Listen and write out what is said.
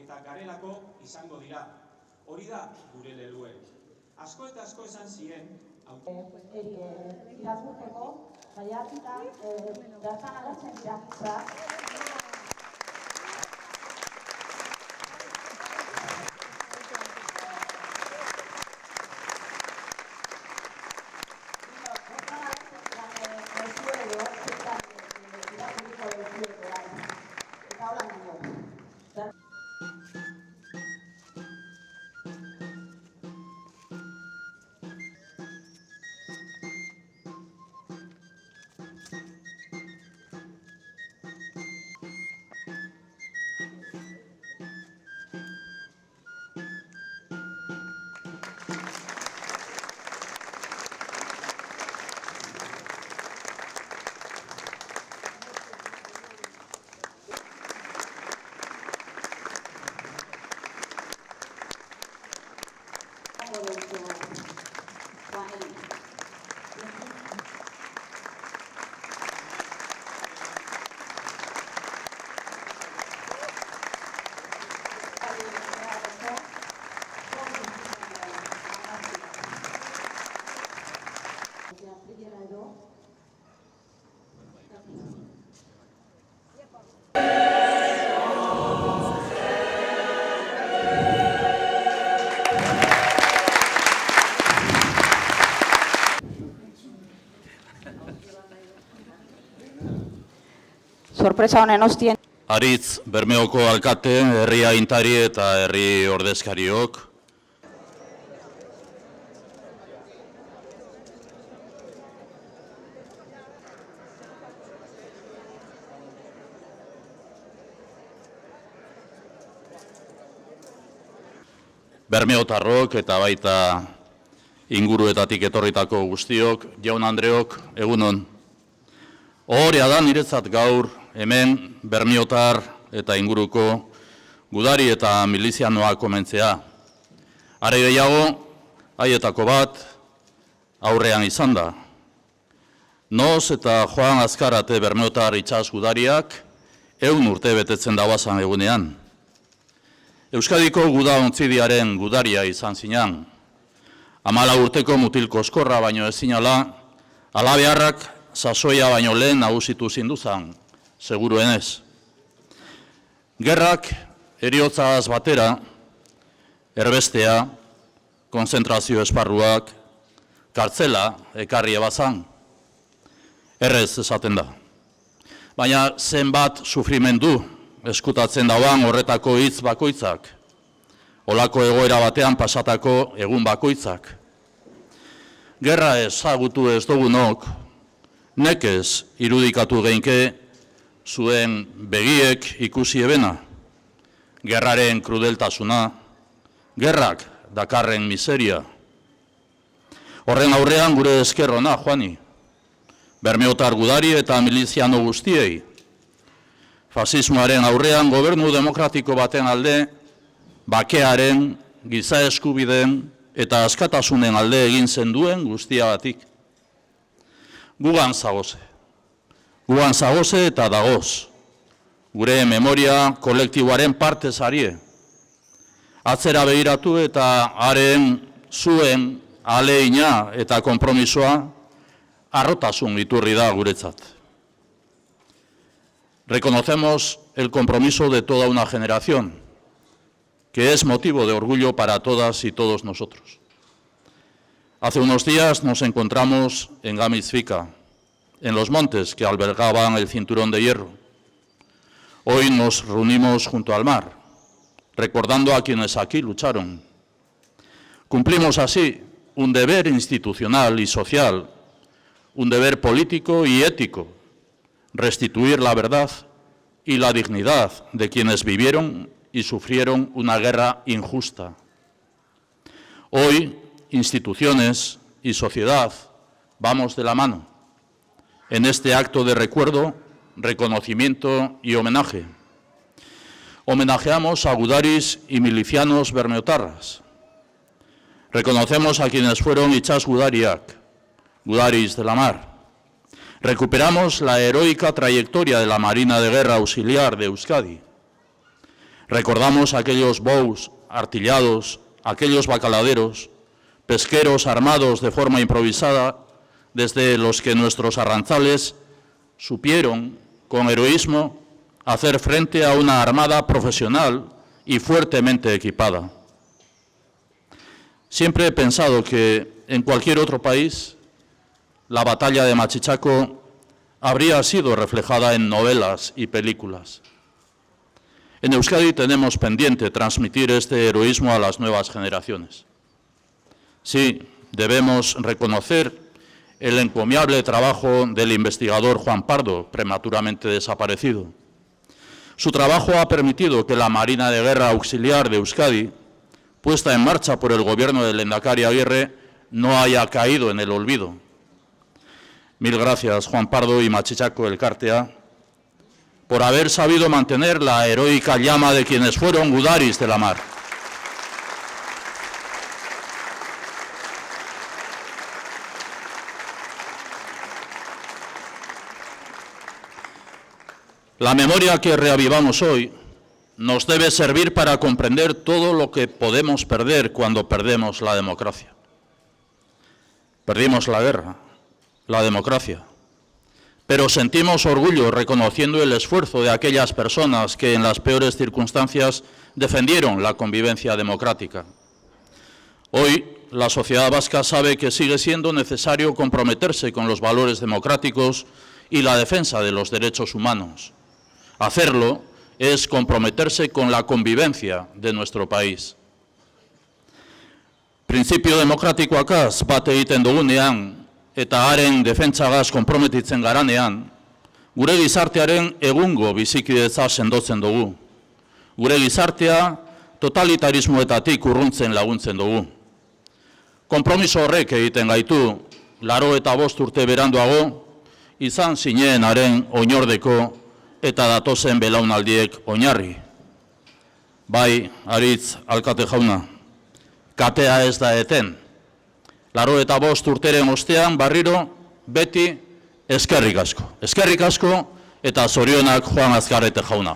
eta garelako izango dira. Hori da gure lelue. Asko eta asko esan ziren, irakurteko, saiatuta, bertan agertzen dira hitzak. Sorpresa honen ostien. Aritz Bermeoko alkate, herri agintari eta herri ordezkariok. Bermeotarrok eta baita inguruetatik etorritako guztiok, jaun Andreok, egunon. Ohorea da niretzat gaur hemen Bermeotar eta inguruko gudari eta milizianoak komentzea. Are gehiago, haietako bat aurrean izan da. Noz eta Joan Azkarate Bermeotar itsas gudariak 100 urte betetzen dauazan egunean. Euskadiko gudaontzidiaren gudaria izan zinan. 14 urteko mutil koskorra baino ezinala, alabeharrak sasoia baino lehen nagusitu zinduzan, seguruenez. Gerrak heriotzaz batera, erbestea, konzentrazio esparruak, kartzela ekarri ebazan. Errez esaten da. Baina zenbat sufrimendu eskutatzen dauan horretako hitz bakoitzak, olako egoera batean pasatako egun bakoitzak. Gerra ezagutu ez dugunok, nekez irudikatu geinke zuen begiek ikusi ebena, gerraren krudeltasuna, gerrak dakarren miseria. Horren aurrean gure esker ona, Juani, Bermeotar gudari eta miliziano guztiei, fasismoaren aurrean gobernu demokratiko baten alde, bakearen, giza eskubideen eta askatasunen alde egin zenduen guztiagatik. Gugan zagoze eta dagoz, gure memoria kolektiboaren parte zarie. Atzera begiratu eta haren zuen aleina eta konpromisoa harrotasun iturri da guretzat. Reconocemos el compromiso de toda una generación, que es motivo de orgullo para todas y todos nosotros. Hace unos días nos encontramos en Gamizvika, en los montes que albergaban el cinturón de hierro. Hoy nos reunimos junto al mar, recordando a quienes aquí lucharon. Cumplimos así un deber institucional y social, un deber político y ético, restituir la verdad y la dignidad de quienes vivieron y sufrieron una guerra injusta. Hoy, instituciones y sociedad vamos de la mano en este acto de recuerdo, reconocimiento y homenaje. Homenajeamos a gudaris y milicianos bermeotarras. Reconocemos a quienes fueron itsas gudariak, gudaris de la mar. Recuperamos la heroica trayectoria de la Marina de Guerra Auxiliar de Euskadi. Recordamos aquellos bows artillados, aquellos bacaladeros, pesqueros armados de forma improvisada, desde los que nuestros arranzales supieron, con heroísmo, hacer frente a una armada profesional y fuertemente equipada. Siempre he pensado que en cualquier otro país la batalla de Machichaco habría sido reflejada en novelas y películas. En Euskadi tenemos pendiente transmitir este heroísmo a las nuevas generaciones. Sí, debemos reconocer el encomiable trabajo del investigador Juan Pardo, prematuramente desaparecido. Su trabajo ha permitido que la Marina de Guerra Auxiliar de Euskadi, puesta en marcha por el gobierno del Lehendakari Aguirre, no haya caído en el olvido. Mil gracias, Juan Pardo y Machichaco Elkartea, por haber sabido mantener la heroica llama de quienes fueron gudaris de la mar. La memoria que reavivamos hoy nos debe servir para comprender todo lo que podemos perder cuando perdemos la democracia. Perdimos la guerra, la democracia, pero sentimos orgullo reconociendo el esfuerzo de aquellas personas que en las peores circunstancias defendieron la convivencia democrática. Hoy, la sociedad vasca sabe que sigue siendo necesario comprometerse con los valores democráticos y la defensa de los derechos humanos. Hacerlo es comprometerse con la convivencia de nuestro país. Printzipio demokratikoakaz bat egiten dugunean eta haren defentsagaz konprometitzen garanean, gure gizartearen egungo bizikidetza sendotzen dugu. Gure gizartea totalitarismoetatik urruntzen laguntzen dugu. Konpromiso horrek egiten gaitu, 85 urte beranduago, izan zineenaren oinordeko eta datozen belaunaldiek oinarri. Bai, Aritz alkate jauna, katea ez da eten. 85 urteren ostean barriro beti eskerrik asko. Eskerrik asko eta zorionak Juan Azkarrete jauna.